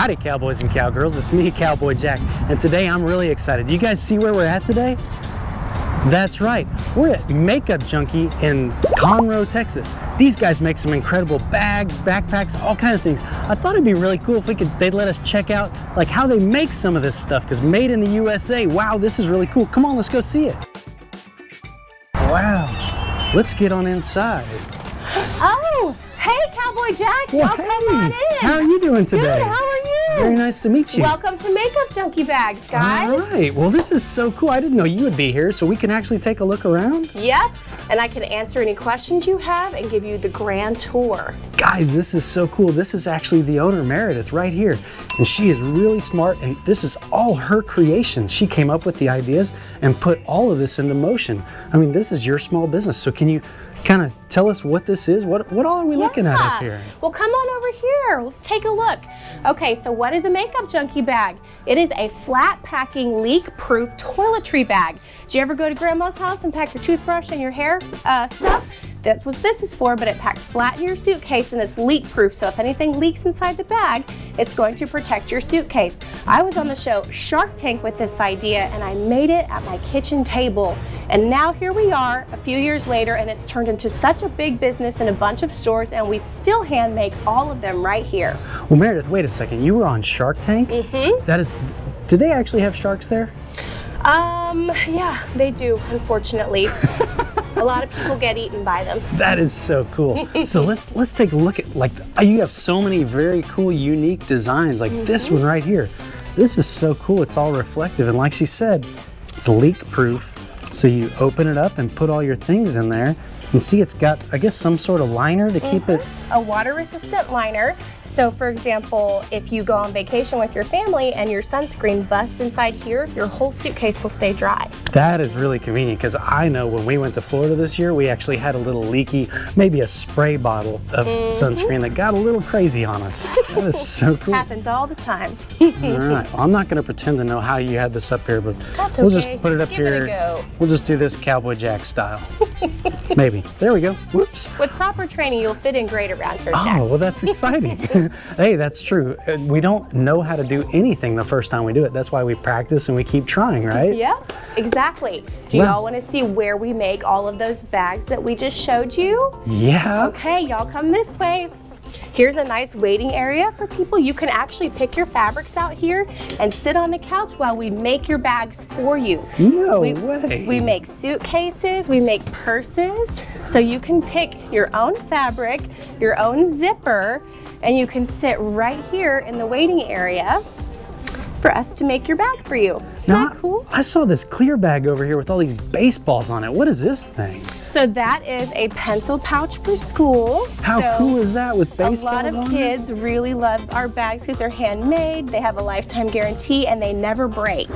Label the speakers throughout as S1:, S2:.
S1: Howdy, cowboys and cowgirls. It's me, Cowboy Jack, and today I'm really excited. Do you guys see where we're at today? That's right, we're at Makeup Junkie in Conroe, Texas. These guys make some incredible bags, backpacks, all kinds of things. I thought it'd be really cool if they'd let us check out like how they make some of this stuff, because made in the USA. Wow, this is really cool. Come on, let's go see it. Wow, let's get on inside.
S2: Oh, hey, Cowboy Jack.
S1: Well,
S2: Y'all come on in.
S1: How are you doing today?
S2: Good, how are you?
S1: Very nice to meet you.
S2: Welcome to Makeup Junkie Bags, guys.
S1: All right, well, this is so cool. I didn't know you would be here, so we can actually take a look around?
S2: Yep, and I can answer any questions you have and give you the grand tour.
S1: Guys, this is so cool. This is actually the owner, Meredith, right here. And she is really smart, and this is all her creation. She came up with the ideas and put all of this into motion. I mean, this is your small business, so can you kind of tell us what this is? What all are we looking at up here?
S2: Well, come on over here. Let's take a look. Okay, so what is a Makeup Junkie bag? It is a flat packing, leak-proof toiletry bag. Did you ever go to Grandma's house and pack your toothbrush and your hair stuff? That's what this is for, but it packs flat in your suitcase and it's leak-proof, so if anything leaks inside the bag, it's going to protect your suitcase. I was on the show Shark Tank with this idea and I made it at my kitchen table. And now here we are a few years later and it's turned into such a big business in a bunch of stores, and we still hand make all of them right here.
S1: Well, Meredith, wait a second. You were on Shark Tank?
S2: Mm-hmm.
S1: That is, do they actually have sharks there?
S2: Yeah, they do, unfortunately. A lot of people get eaten by them.
S1: That is so cool. So let's take a look at, like, you have so many very cool, unique designs, like this one right here. This is so cool. It's all reflective, and like she said, it's leak proof. So you open it up and put all your things in there, and see it's got, I guess, some sort of liner to keep it.
S2: A water resistant liner. So for example, if you go on vacation with your family and your sunscreen busts inside here, your whole suitcase will stay dry.
S1: That is really convenient, because I know when we went to Florida this year, we actually had a little leaky, maybe a spray bottle of sunscreen that got a little crazy on us. That is so cool.
S2: Happens all the time.
S1: All right, well, I'm not gonna pretend to know how you had this up here, but
S2: That's
S1: we'll
S2: okay.
S1: just put it up
S2: Give
S1: here.
S2: it a go.
S1: We'll just do this Cowboy Jack style. Maybe. There we go. Whoops.
S2: With proper training, you'll fit in great around here, Jack.
S1: Oh, well, that's exciting. Hey, that's true. We don't know how to do anything the first time we do it. That's why we practice and we keep trying, right?
S2: Yeah, exactly. Do y'all want to see where we make all of those bags that we just showed you?
S1: Yeah.
S2: Okay, y'all come this way. Here's a nice waiting area for people. You can actually pick your fabrics out here and sit on the couch while we make your bags for you.
S1: No way.
S2: We make suitcases, we make purses, so you can pick your own fabric, your own zipper, and you can sit right here in the waiting area for us to make your bag for you. Isn't that cool?
S1: I saw this clear bag over here with all these baseballs on it. What is this thing?
S2: So that is a pencil pouch for school.
S1: How cool is that with baseballs on it?
S2: A lot of kids really love our bags because they're handmade, they have a lifetime guarantee, and they never break.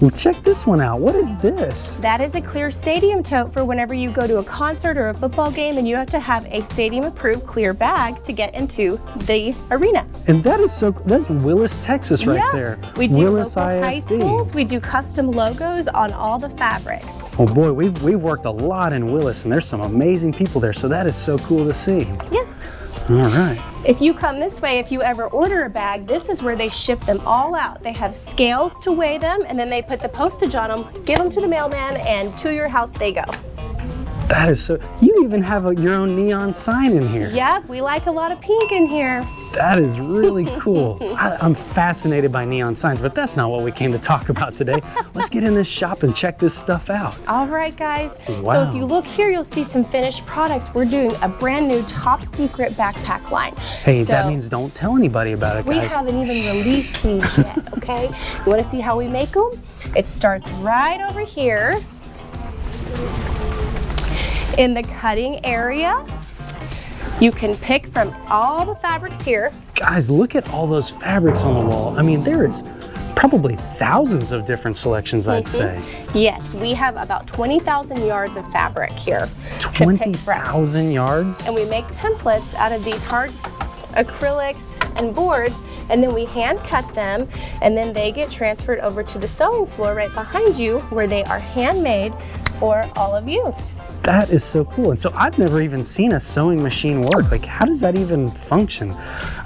S1: Well, check this one out. What is this?
S2: That is a clear stadium tote for whenever you go to a concert or a football game and you have to have a stadium approved clear bag to get into the arena.
S1: And that is so cool. That's Willis, Texas right there.
S2: We do
S1: Willis
S2: local high
S1: ISD.
S2: schools. We do custom logos on all the fabrics.
S1: Oh boy, we've worked a lot in Willis, and there's some amazing people there, so that is so cool to see.
S2: Yes.
S1: All right.
S2: If you come this way, if you ever order a bag, this is where they ship them all out. They have scales to weigh them, and then they put the postage on them, give them to the mailman, and to your house they go.
S1: That is so, you even have your own neon sign in here.
S2: Yep, we like a lot of pink in here.
S1: That is really cool. I'm fascinated by neon signs, but that's not what we came to talk about today. Let's get in this shop and check this stuff out.
S2: All right, guys.
S1: Wow.
S2: So if you look here, you'll see some finished products. We're doing a brand new top secret backpack line.
S1: Hey,
S2: so
S1: that means don't tell anybody about it,
S2: we
S1: guys.
S2: haven't even released these yet, okay? You want to see how we make them? It starts right over here in the cutting area. You can pick from all the fabrics here.
S1: Guys, look at all those fabrics on the wall. I mean, there is probably thousands of different selections, I'd say.
S2: Yes, we have about 20,000 yards of fabric here.
S1: 20,000 yards?
S2: And we make templates out of these hard acrylics and boards, and then we hand cut them, and then they get transferred over to the sewing floor right behind you, where they are handmade for all of you.
S1: That is so cool. And so I've never even seen a sewing machine work. Like, how does that even function?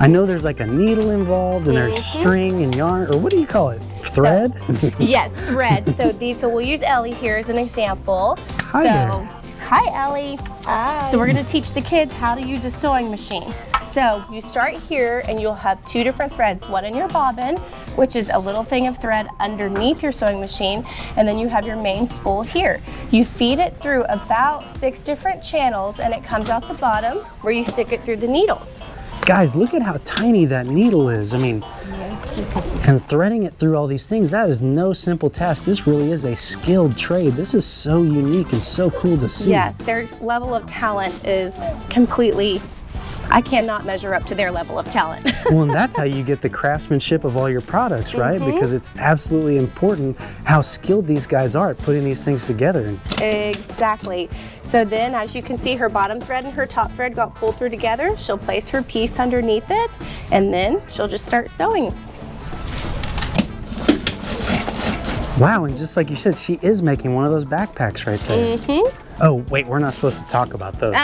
S1: I know there's like a needle involved and there's string and yarn, or what do you call it? Thread?
S2: Yes, thread. So we'll use Ellie here as an example.
S1: Hi there.
S2: Hi, Ellie. Hi. So we're gonna teach the kids how to use a sewing machine. So you start here and you'll have 2 different threads, one in your bobbin, which is a little thing of thread underneath your sewing machine, and then you have your main spool here. You feed it through about 6 different channels and it comes out the bottom where you stick it through the needle.
S1: Guys, look at how tiny that needle is. I mean, and threading it through all these things, that is no simple task. This really is a skilled trade. This is so unique and so cool to see.
S2: Yes, their level of talent is completely, I cannot measure up to their level of talent.
S1: Well, and that's how you get the craftsmanship of all your products, right? Because it's absolutely important how skilled these guys are at putting these things together.
S2: Exactly. So then, as you can see, her bottom thread and her top thread got pulled through together. She'll place her piece underneath it, and then she'll just start sewing.
S1: Wow, and just like you said, she is making one of those backpacks right there. Oh, wait, we're not supposed to talk about those.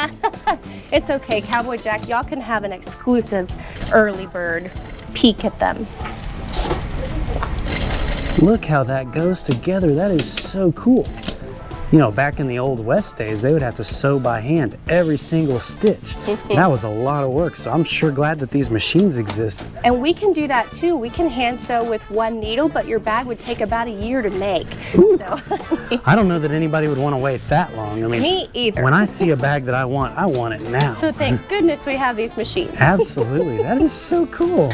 S2: It's okay, Cowboy Jack, y'all can have an exclusive early bird peek at them.
S1: Look how that goes together. That is so cool. You know, back in the old West days, they would have to sew by hand every single stitch. That was a lot of work, so I'm sure glad that these machines exist.
S2: And we can do that too. We can hand sew with 1 needle, but your bag would take about a year to make. So.
S1: I don't know that anybody would want to wait that long. I mean,
S2: me either.
S1: When I see a bag that I want it now.
S2: So thank goodness we have these machines.
S1: Absolutely, that is so cool.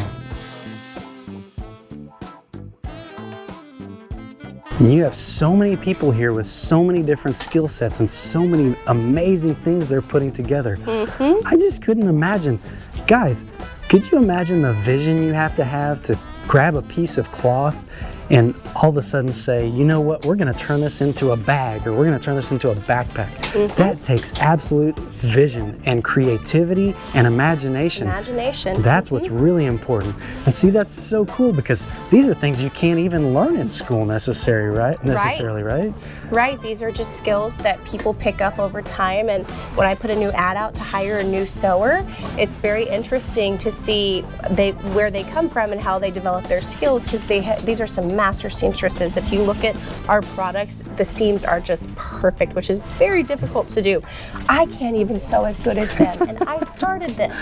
S1: You have so many people here with so many different skill sets and so many amazing things they're putting together. I just couldn't imagine. Guys, could you imagine the vision you have to grab a piece of cloth and all of a sudden say, you know what, we're gonna turn this into a bag, or we're gonna turn this into a backpack. That takes absolute vision and creativity and imagination. That's what's really important. And see, that's so cool because these are things you can't even learn in school necessarily, right?
S2: Right, these are just skills that people pick up over time, and when I put a new ad out to hire a new sewer, it's very interesting to see where they come from and how they develop their skills, because these are some master seamstresses. If you look at our products, the seams are just perfect, which is very difficult to do. I can't even sew as good as them, and I started this.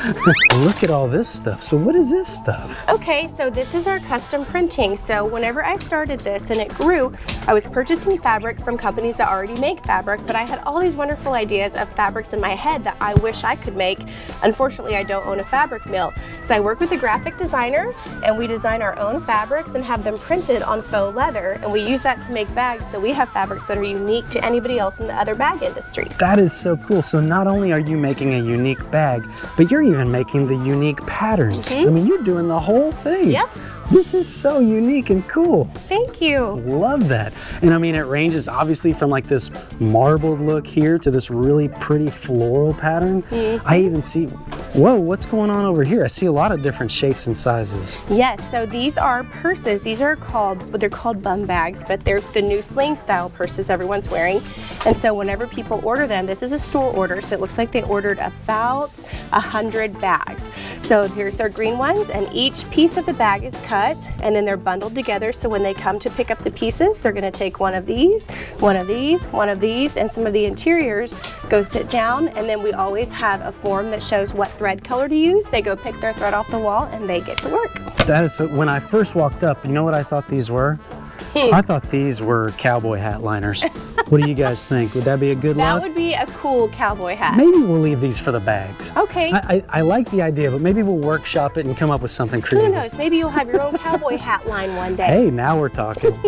S1: Look at all this stuff. So what is this stuff?
S2: Okay, so this is our custom printing. So whenever I started this and it grew, I was purchasing fabric from companies that already make fabric, but I had all these wonderful ideas of fabrics in my head that I wish I could make. Unfortunately, I don't own a fabric mill. So I work with a graphic designer, and we design our own fabrics and have them printed on faux leather, and we use that to make bags, so we have fabrics that are unique to anybody else in the other bag industries.
S1: That is so cool. So not only are you making a unique bag, but you're even making the unique patterns. I mean, you're doing the whole thing.
S2: Yep.
S1: This is so unique and cool.
S2: Thank you.
S1: Love that. And I mean, it ranges obviously from like this marbled look here to this really pretty floral pattern. I even see, whoa, what's going on over here? I see a lot of different shapes and sizes.
S2: Yes, so these are purses. These are they're called bum bags, but they're the new sling style purses everyone's wearing. And so whenever people order them, this is a store order, so it looks like they ordered about 100 bags. So here's their green ones, and each piece of the bag is cut, and then they're bundled together, so when they come to pick up the pieces, they're going to take one of these, one of these, one of these, and some of the interiors, go sit down, and then we always have a form that shows what thread color to use. They go pick their thread off the wall and they get to work.
S1: That is so, when I first walked up, you know what I thought these were? I thought these were cowboy hat liners. What do you guys think? Would that be a good look?
S2: That would be a cool cowboy hat.
S1: Maybe we'll leave these for the bags.
S2: Okay.
S1: I like the idea, but maybe we'll workshop it and come up with something creative.
S2: Who knows? Maybe you'll have your own cowboy hat line one day.
S1: Hey, now we're talking.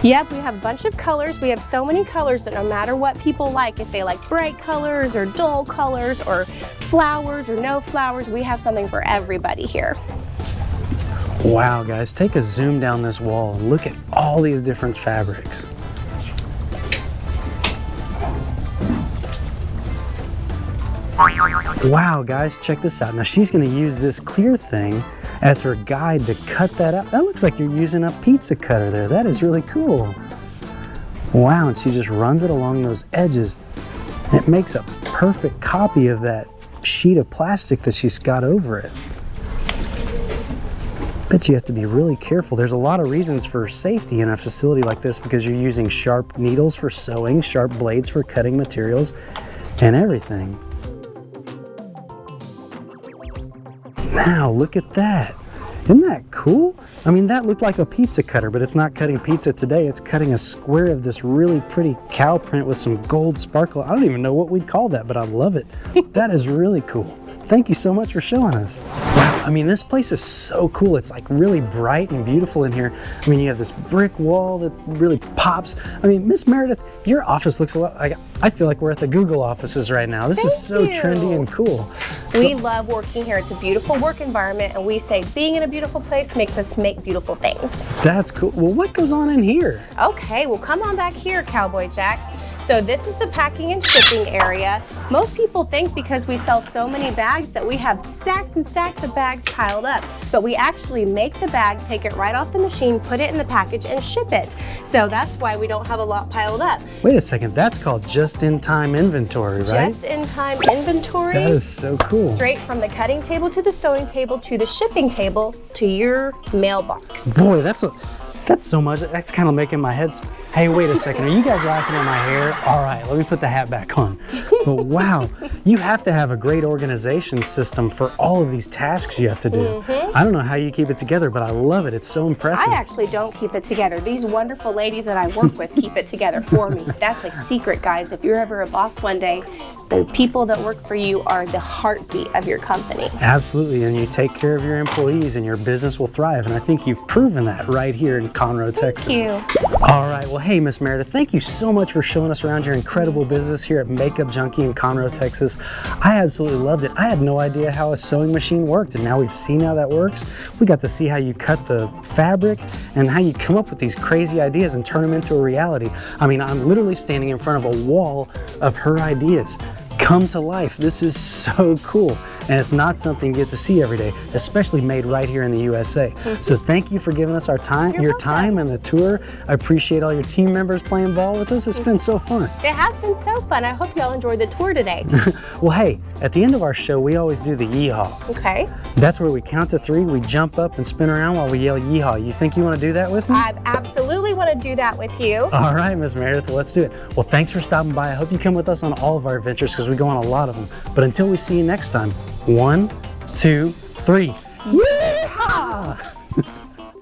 S2: Yep, we have a bunch of colors. We have so many colors that no matter what people like, if they like bright colors or dull colors or flowers or no flowers, we have something for everybody here.
S1: Wow, guys, take a zoom down this wall and look at all these different fabrics. Wow, guys, check this out. Now she's going to use this clear thing as her guide to cut that out. That looks like you're using a pizza cutter there. That is really cool. Wow, and she just runs it along those edges. And it makes a perfect copy of that sheet of plastic that she's got over it. Bet you have to be really careful. There's a lot of reasons for safety in a facility like this because you're using sharp needles for sewing, sharp blades for cutting materials, and everything. Wow, look at that. Isn't that cool? I mean, that looked like a pizza cutter, but it's not cutting pizza today. It's cutting a square of this really pretty cow print with some gold sparkle. I don't even know what we'd call that, but I love it. That is really cool. Thank you so much for showing us. Wow, I mean, this place is so cool. It's like really bright and beautiful in here. I mean, you have this brick wall that really pops. I mean, Miss Meredith, your office looks a lot like, I feel like we're at the Google offices right now. This is so trendy and cool.
S2: We love working here. It's a beautiful work environment, and we say being in a beautiful place makes us make beautiful things.
S1: That's cool. Well, what goes on in here?
S2: Okay, well, come on back here, Cowboy Jack. So this is the packing and shipping area. Most people think because we sell so many bags that we have stacks and stacks of bags piled up, but we actually make the bag, take it right off the machine, put it in the package, and ship it. So that's why we don't have a lot piled up.
S1: Wait a second, that's called just-in-time inventory, right?
S2: Just-in-time inventory.
S1: That is so cool.
S2: Straight from the cutting table to the sewing table to the shipping table to your mailbox.
S1: Boy, that's so much. That's kind of making my head. Hey, wait a second. Are you guys laughing at my hair? All right, let me put the hat back on. But wow, you have to have a great organization system for all of these tasks you have to do. I don't know how you keep it together, but I love it. It's so impressive.
S2: I actually don't keep it together. These wonderful ladies that I work with keep it together for me. That's a secret, guys. If you're ever a boss one day, the people that work for you are the heartbeat of your company.
S1: Absolutely, and you take care of your employees and your business will thrive. And I think you've proven that right here in Conroe, Texas.
S2: Thank you.
S1: All right, well, hey, Miss Meredith, thank you so much for showing us around your incredible business here at Makeup Junkie in Conroe, Texas. I absolutely loved it. I had no idea how a sewing machine worked, and now we've seen how that works. We got to see how you cut the fabric and how you come up with these crazy ideas and turn them into a reality. I mean, I'm literally standing in front of a wall of her ideas come to life. This is so cool. And it's not something you get to see every day, especially made right here in the USA. So thank you for giving us our time, your time and the tour. I appreciate all your team members playing ball with us. It's been so fun.
S2: It has been so fun. I hope y'all enjoyed the tour today.
S1: Well, hey, at the end of our show, we always do the yeehaw.
S2: Okay.
S1: That's where we count to 3, we jump up and spin around while we yell yeehaw. You think you want to do that with me?
S2: I absolutely want to do that with you.
S1: All right, Miss Meredith, well, let's do it. Well, thanks for stopping by. I hope you come with us on all of our adventures because we go on a lot of them. But until we see you next time, 1, 2, 3. Yeehaw!